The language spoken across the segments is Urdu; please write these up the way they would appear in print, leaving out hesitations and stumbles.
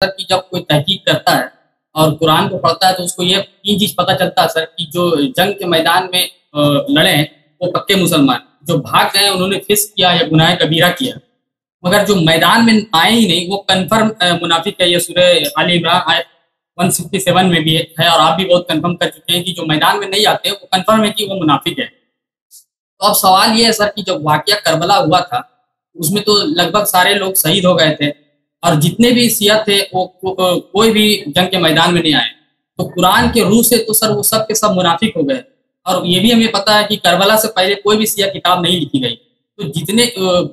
سر کہ جب کوئی تحقیق کرتا ہے اور قرآن کو پڑھتا ہے تو اس کو یہ تین چیز پتہ چلتا ہے سر کہ جو جنگ کے میدان میں لڑے ہیں وہ پکے مسلمان، جو بھاگ گئے انہوں نے فسق کیا یا گناہ کبیرہ کیا، مگر جو میدان میں آئے ہی نہیں وہ کنفرم منافق ہے۔ یہ سورہ آل عمران آیت 167 میں بھی ہے، اور آپ بھی بہت کنفرم کر چکے ہیں کہ جو میدان میں نہیں آتے وہ کنفرم ہے کہ وہ منافق ہے۔ تو اب سوال یہ ہے سر کہ جب واقعہ کربلا ہوا تھا اس میں تو لگ بھگ سارے لوگ شہید ہو گئے تھے، اور جتنے بھی شیعہ تھے وہ کوئی بھی جنگ کے میدان میں نہیں آئے، تو قرآن کے روح سے تو سر وہ سب کے سب منافق ہو گئے۔ اور یہ بھی ہمیں پتہ ہے کہ کربلا سے پہلے کوئی بھی شیعہ کتاب نہیں لکھی گئی، تو جتنے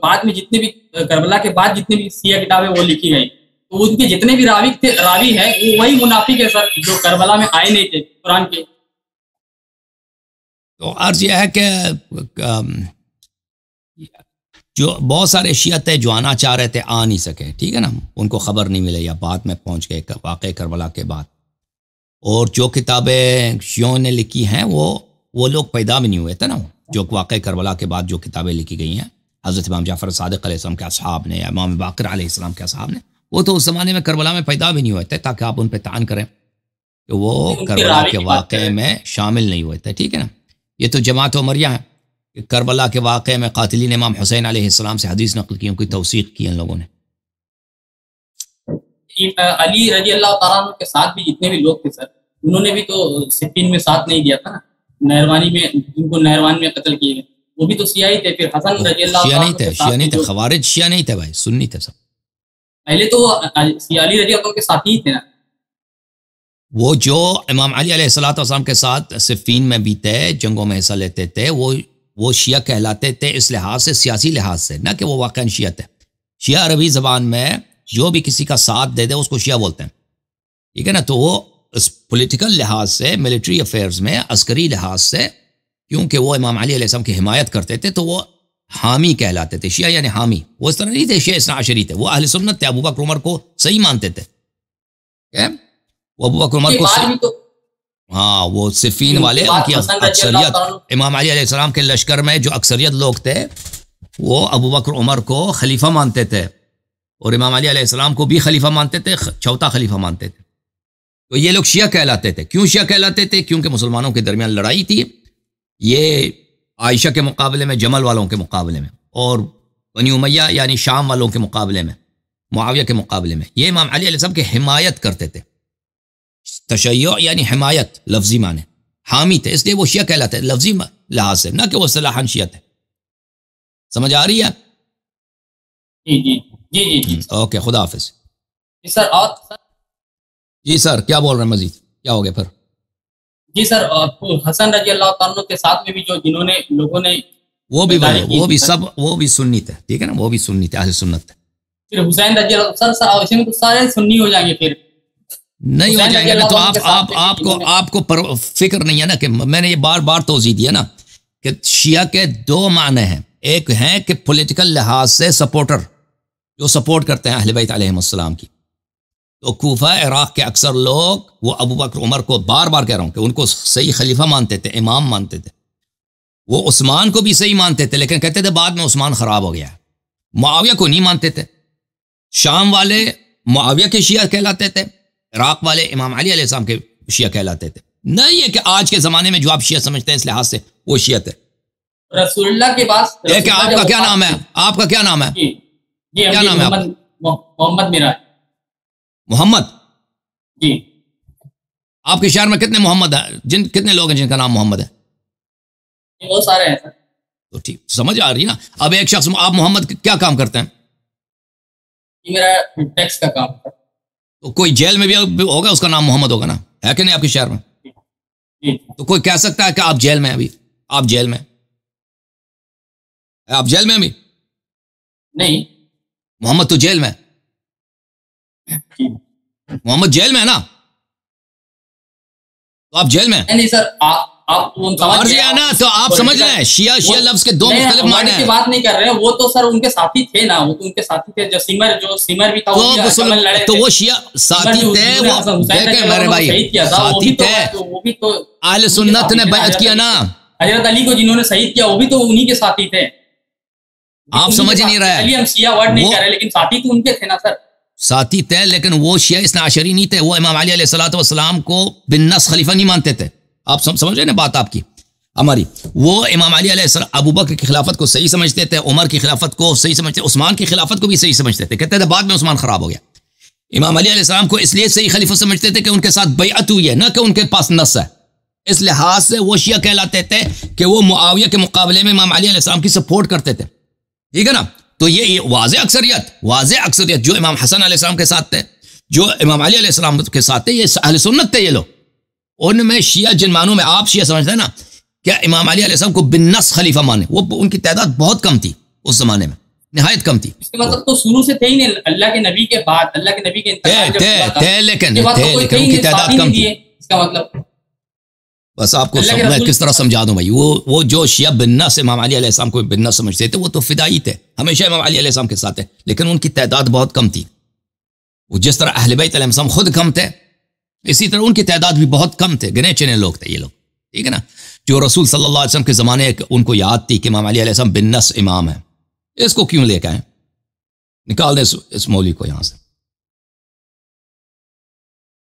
بعد میں جتنے بھی کربلا کے بعد جتنے بھی شیعہ کتابیں وہ لکھی گئی، تو ان کے جتنے بھی راوی ہیں وہ وہی منافق ہے سر جو کربلا میں آئے نہیں تھے قرآن کے۔ تو عرض یہ ہے کہ جو بہت سارے شیعہ تھے جو آنا چاہ رہے تھے آ نہیں سکے، ٹھیک ہے نا، ان کو خبر نہیں ملے یا بعد میں پہنچ گئے واقع کربلا کے بعد۔ اور جو کتابیں شیعوں نے لکھی ہیں وہ لوگ پیدا بھی نہیں ہوئے تھے نا، جو واقع کربلا کے بعد جو کتابیں لکھی گئی ہیں حضرت امام جعفر صادق علیہ السلام کے اصحاب نے یا امام باقر علیہ السلام کے اصحاب نے، وہ تو اس زمانے میں کربلا میں پیدا بھی نہیں ہوئے تھے تاکہ آپ ان پہ طعن کریں کہ وہ کربلا کے واقعے میں شامل نہیں ہوئے تھے، ٹھیک ہے نا۔ یہ تو جماعت عمریہ ہے کہ کربلا کے واقعے میں قاتلین امام حسین علیہ السلام سے حدیث نقل کی، ان کی توثیق کی ان لوگوں نے۔ علی رضی اللہ تعالیٰ عنہ کے ساتھ بھی جتنے بھی لوگ تھے سر انہوں نے بھی تو صفین میں ساتھ نہیں دیا تھا نا، نہروانی میں جن کو نہروان میں قتل کیے گئے وہ بھی تو شیعہ ہی تھے۔ پھر حسن رضی اللہ شیعہ نہیں تھے، خوارج شیعہ نہیں تھے بھائی، سنی تھے سب۔ پہلے تو علی رضی اللہ کے ساتھ ہی تھے نا، وہ جو امام علی علیہ السلام کے ساتھ صفین میں بھی تھے، جنگوں میں حصہ لیتے تھے، وہ شیعہ کہلاتے تھے اس لحاظ سے، سیاسی لحاظ سے، نہ کہ وہ واقعاً شیعہ تھے۔ شیعہ عربی زبان میں جو بھی کسی کا ساتھ دے دے اس کو شیعہ بولتے ہیں، ٹھیک ہے نا۔ تو وہ اس پولیٹیکل لحاظ سے، ملٹری افیئرز میں، عسکری لحاظ سے، کیونکہ وہ امام علی علیہ السلام کی حمایت کرتے تھے تو وہ حامی کہلاتے تھے، شیعہ یعنی حامی۔ وہ اس طرح نہیں تھے شیعہ اثنا عشری تھے، وہ اہل سنت تھے، ابو بکر عمر کو صحیح مانتے تھے، وہ ابو بکر عمر کو ہاں، وہ صفین والے ان کی اکثریت، امام علی علیہ السلام کے لشکر میں جو اکثریت لوگ تھے وہ ابو بکر عمر کو خلیفہ مانتے تھے، اور امام علی علیہ السلام کو بھی خلیفہ مانتے تھے، چوتھا خلیفہ مانتے تھے۔ تو یہ لوگ شیعہ کہلاتے تھے۔ کیوں شیعہ کہلاتے تھے؟ کیونکہ مسلمانوں کے درمیان لڑائی تھی، یہ عائشہ کے مقابلے میں، جمل والوں کے مقابلے میں، اور بنی امیہ یعنی شام والوں کے مقابلے میں، معاویہ کے مقابلے میں، یہ امام علی علیہ السلام کی حمایت کرتے تھے۔ تشیع یعنی حمایت لفظی معنی، حامی تھے، اس لیے وہ شیعہ کہلاتے ہیں لفظی لحاظ سے، نہ کہ وہ اصطلاحاً شیعہ تھے۔ سمجھ آ رہی ہے؟ جی اوکے، خدا حافظ۔ جی سر، اور جی سر کیا بول رہے ہیں مزید؟ کیا ہو گیا پھر؟ جی سر، حسن رضی اللہ تعالیٰ عنہ کے ساتھ میں بھی جو جنہوں نے لوگوں نے وہ بھی سنی تھے، ٹھیک ہے نا، وہ بھی سنی تھے، اہل سنت تھے۔ پھر حسین رضی اللہ سر ایسے میں تو سارے سنی ہو جائیں گے، پھر نہیں ہو جائیں گے نا، تو آپ کو فکر نہیں ہے نا کہ میں نے یہ بار بار توضیح دیا نا کہ شیعہ کے دو معنی ہیں، ایک ہیں کہ پولیٹیکل لحاظ سے سپورٹر، جو سپورٹ کرتے ہیں اہل بیت علیہم السلام کی۔ تو کوفہ عراق کے اکثر لوگ وہ ابو بکر عمر کو بار بار کہہ رہا ہوں کہ ان کو صحیح خلیفہ مانتے تھے، امام مانتے تھے، وہ عثمان کو بھی صحیح مانتے تھے، لیکن کہتے تھے بعد میں عثمان خراب ہو گیا ہے۔ معاویہ کو نہیں مانتے تھے، شام والے معاویہ کے شیعہ کہلاتے تھے، عراق والے امام علی علیہ السلام کے شیعہ کہلاتے تھے۔ نہیں ہے کہ آج کے زمانے میں جو آپ شیعہ سمجھتے ہیں اس لحاظ سے وہ شیعہ تھے۔ رسول اللہ کے بعد آپ کا کیا نام ہے؟ آپ کا کیا نام ہے؟ کیا نام ہے؟ محمد میرا۔ محمد؟ جی۔ آپ کے شہر میں کتنے محمد ہیں؟ کتنے لوگ ہیں جن کا نام محمد ہے؟ بہت سارے ہیں سر۔ تو ٹھیک، سمجھ آ رہی ہے نا۔ اب ایک شخص، آپ محمد کیا کام کرتے ہیں؟ میرا ٹیکس کا کام ہے۔ تو کوئی جیل میں بھی ہوگا، اس کا نام محمد ہوگا نا، ہے کہ نہیں آپ کے شہر میں؟ تو کوئی کہہ سکتا ہے کہ آپ جیل میں ہیں ابھی؟ آپ جیل میں، آپ جیل میں ابھی؟ نہیں، محمد تو جیل میں، محمد جیل میں ہے نا، تو آپ جیل میں نہیں سر، نا، تو آپ سمجھ رہے ہیں شیعہ لفظ کے دو مختلف معنی ہیں۔ بات نہیں کر رہے ہیں، وہ تو سر ان کے ساتھی تھے نا، وہ تو ان کے ساتھی تھے، جو سمر بھی تھا، تو وہ شیعہ ساتھی تھے، وہ دیکھیں میرے بھائی ساتھی تھے، اہل سنت نے بیعت کیا نا، حضرت علی کو جنہوں نے شہید کیا وہ بھی تو انہی کے ساتھی تھے۔ آپ سمجھ نہیں رہے، ہم شیعہ ورڈ نہیں کر رہے، لیکن ساتھی تو ان کے تھے نا سر۔ ساتھی تھے لیکن وہ شیعہ اثنا عشری نہیں تھے. وہ امام علی علیہ الصلوۃ والسلام کو بالنص خلیفہ نہیں مانتے تھے. آپ سمجھ رہے ہیں بات آپ کی ہماری. وہ امام علی علیہ السلام ابو بکر کی خلافت کو صحیح سمجھتے تھے, عمر کی خلافت کو صحیح سمجھتے, عثمان کی خلافت کو بھی صحیح سمجھتے تھے. کہتے تھے بعد میں عثمان خراب ہو گیا. امام علی علیہ السلام کو اس لیے صحیح خلیفہ سمجھتے تھے کہ ان کے ساتھ بیعت ہوئی ہے, نہ کہ ان کے پاس نص ہے. اس لحاظ سے وہ شیعہ کہلاتے تھے کہ وہ معاویہ کے مقابلے میں امام علی علیہ السلام کی سپورٹ کرتے تھے. ٹھیک ہے نا. تو یہ واضح اکثریت جو امام حسن علیہ السلام کے ساتھ تھے, جو امام علی علیہ السلام کے ساتھ تھے, یہ اہل سنت تھے. یہ لوگ ان میں شیعہ جن معنوں میں آپ شیعہ سمجھتے ہیں نا کیا امام علی علیہ السلام کو بالنص خلیفہ مانے, وہ ان کی تعداد بہت کم تھی اس زمانے میں, نہایت کم تھی. اس کے مطلب تو شروع سے تھے ہی نہیں, اللہ کے نبی کے بعد, اللہ کے نبی کے انتقال تھے لیکن ان کی تعداد کم تھی. اس کا مطلب بس آپ کو میں کس طرح سمجھا دوں بھائی. وہ جو شیعہ بالنص امام علی علیہ السلام کو بالنص سمجھتے تھے وہ تو فدائی تھے, ہمیشہ امام علی علیہ السلام کے ساتھ تھے, لیکن ان کی تعداد بہت کم تھی. وہ جس طرح اہل بیت علیہ السلام خود کم تھے, اسی طرح ان کی تعداد بھی بہت کم تھے, گنے چنے لوگ تھے یہ لوگ. ٹھیک ہے نا. جو رسول صلی اللہ علیہ وسلم کے زمانے ان کو یاد تھی کہ امام علی علیہ السلام بالنص امام ہے, اس کو کیوں لے کے آئے, نکال دیں اس مولوی کو یہاں سے.